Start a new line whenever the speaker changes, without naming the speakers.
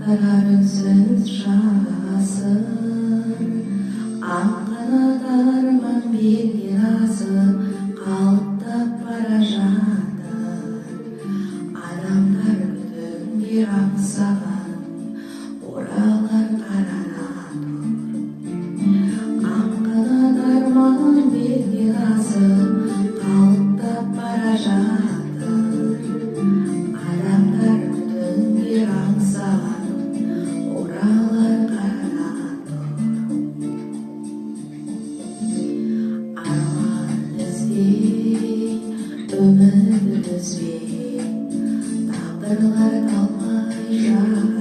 Ақтарар үнсіз жасыр, аңғанат арман берген асыр қалықтап бара жатыр. Адамдар күтімге аңсаған оралар қарана тұр. Аңғанат арман берген асыр қалықтап бара жатыр. Адамдар күтімге аңсаған оралар қарана тұр. Арман іздей, үміт үзбей, тағдырлар талмай